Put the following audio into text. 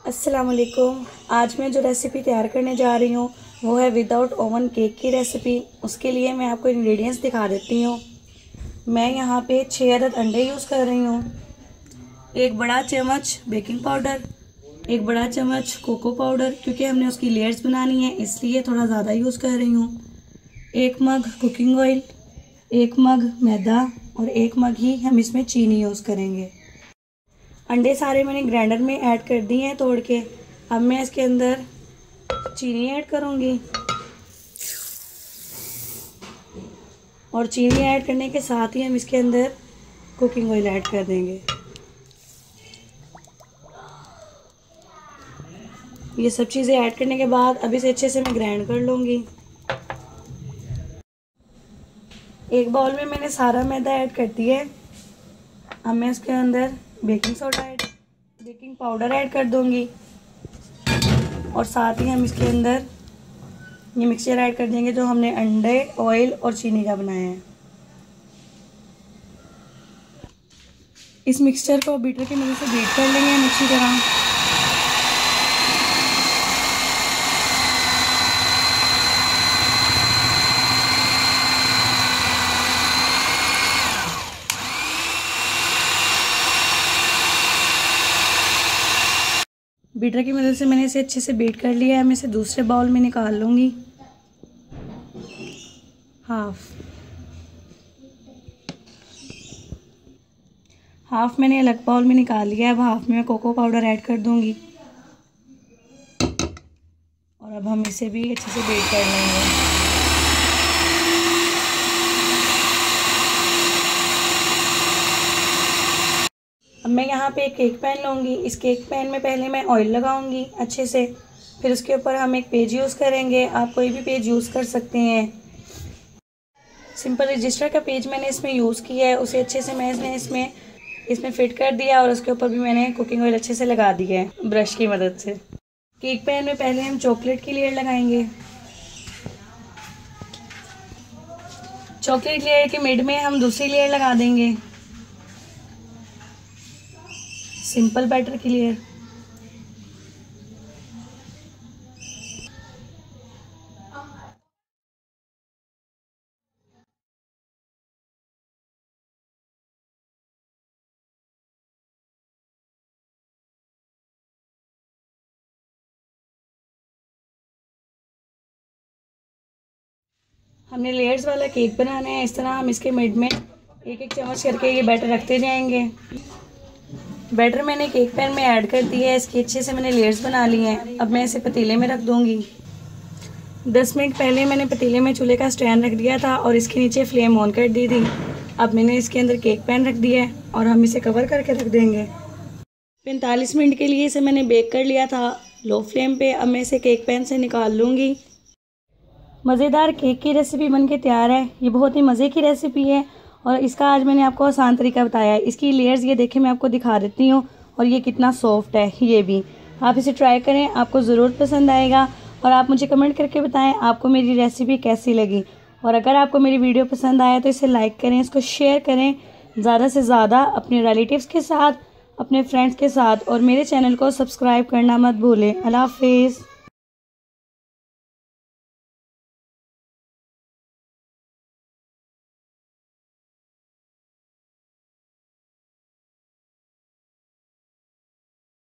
अस्सलामुअलैकुम। आज मैं जो रेसिपी तैयार करने जा रही हूँ वो है विदाउट ओवन केक की रेसिपी। उसके लिए मैं आपको इंग्रेडिएंट्स दिखा देती हूँ। मैं यहाँ पे 6 अदद अंडे यूज़ कर रही हूँ, 1 बड़ा चम्मच बेकिंग पाउडर, 1 बड़ा चम्मच कोको पाउडर, क्योंकि हमने उसकी लेयर्स बनानी है इसलिए थोड़ा ज़्यादा यूज़ कर रही हूँ, 1 मग कुकिंग ऑयल, 1 मग मैदा और 1 मग ही हम इसमें चीनी यूज़ करेंगे। अंडे सारे मैंने ग्राइंडर में ऐड कर दिए हैं तोड़ के। अब मैं इसके अंदर चीनी ऐड करूँगी और चीनी ऐड करने के साथ ही हम इसके अंदर कुकिंग ऑयल ऐड कर देंगे। ये सब चीज़ें ऐड करने के बाद अब इसे अच्छे से मैं ग्राइंड कर लूँगी। एक बाउल में मैंने सारा मैदा ऐड कर दिया है। अब मैं इसके अंदर बेकिंग पाउडर ऐड कर दूँगी और साथ ही हम इसके अंदर ये मिक्सचर ऐड कर देंगे जो हमने अंडे, ऑयल और चीनी का बनाया है। इस मिक्सचर को बीटर की मदद से बीट कर लेंगे हम अच्छी तरह। बीटर की मदद से मैंने इसे अच्छे से बीट कर लिया है। मैं इसे दूसरे बाउल में निकाल लूँगी। हाफ मैंने अलग बाउल में निकाल लिया है। अब हाफ में मैं कोको पाउडर ऐड कर दूँगी और अब हम इसे भी अच्छे से बीट कर लेंगे। अब मैं यहाँ पे एक केक पैन लूँगी। इस केक पैन में पहले मैं ऑयल लगाऊँगी अच्छे से, फिर उसके ऊपर हम एक पेज यूज़ करेंगे। आप कोई भी पेज यूज़ कर सकते हैं। सिंपल रजिस्टर का पेज मैंने इसमें यूज़ किया है। उसे अच्छे से मैंने इसमें फिट कर दिया और उसके ऊपर भी मैंने कुकिंग ऑयल अच्छे से लगा दिया है ब्रश की मदद से। केक पैन में पहले हम चॉकलेट की लेयर लगाएंगे। चॉकलेट लेयर के मिड में हम दूसरी लेयर लगा देंगे सिंपल बैटर की लेयर। हमने लेयर्स वाला केक बनाना है। इस तरह हम इसके मिड में एक एक चम्मच करके ये बैटर रखते जाएंगे। बैटर मैंने केक पैन में ऐड कर दिया है। इसकी अच्छे से मैंने लेयर्स बना ली हैं। अब मैं इसे पतीले में रख दूँगी। 10 मिनट पहले मैंने पतीले में चूल्हे का स्टैंड रख दिया था और इसके नीचे फ्लेम ऑन कर दी थी। अब मैंने इसके अंदर केक पैन रख दिया है और हम इसे कवर करके रख देंगे। 45 मिनट के लिए इसे मैंने बेक कर लिया था लो फ्लेम पे। अब मैं इसे केक पैन से निकाल लूँगी। मज़ेदार केक की रेसिपी बनके तैयार है। ये बहुत ही मज़े की रेसिपी है और इसका आज मैंने आपको आसान तरीका बताया है। इसकी लेयर्स ये देखें, मैं आपको दिखा देती हूँ और ये कितना सॉफ्ट है। ये भी आप इसे ट्राई करें, आपको ज़रूर पसंद आएगा और आप मुझे कमेंट करके बताएं आपको मेरी रेसिपी कैसी लगी। और अगर आपको मेरी वीडियो पसंद आया तो इसे लाइक करें, इसको शेयर करें ज़्यादा से ज़्यादा अपने रिलेटिव्स के साथ, अपने फ्रेंड्स के साथ और मेरे चैनल को सब्सक्राइब करना मत भूलें। अल्लाह हाफिज़।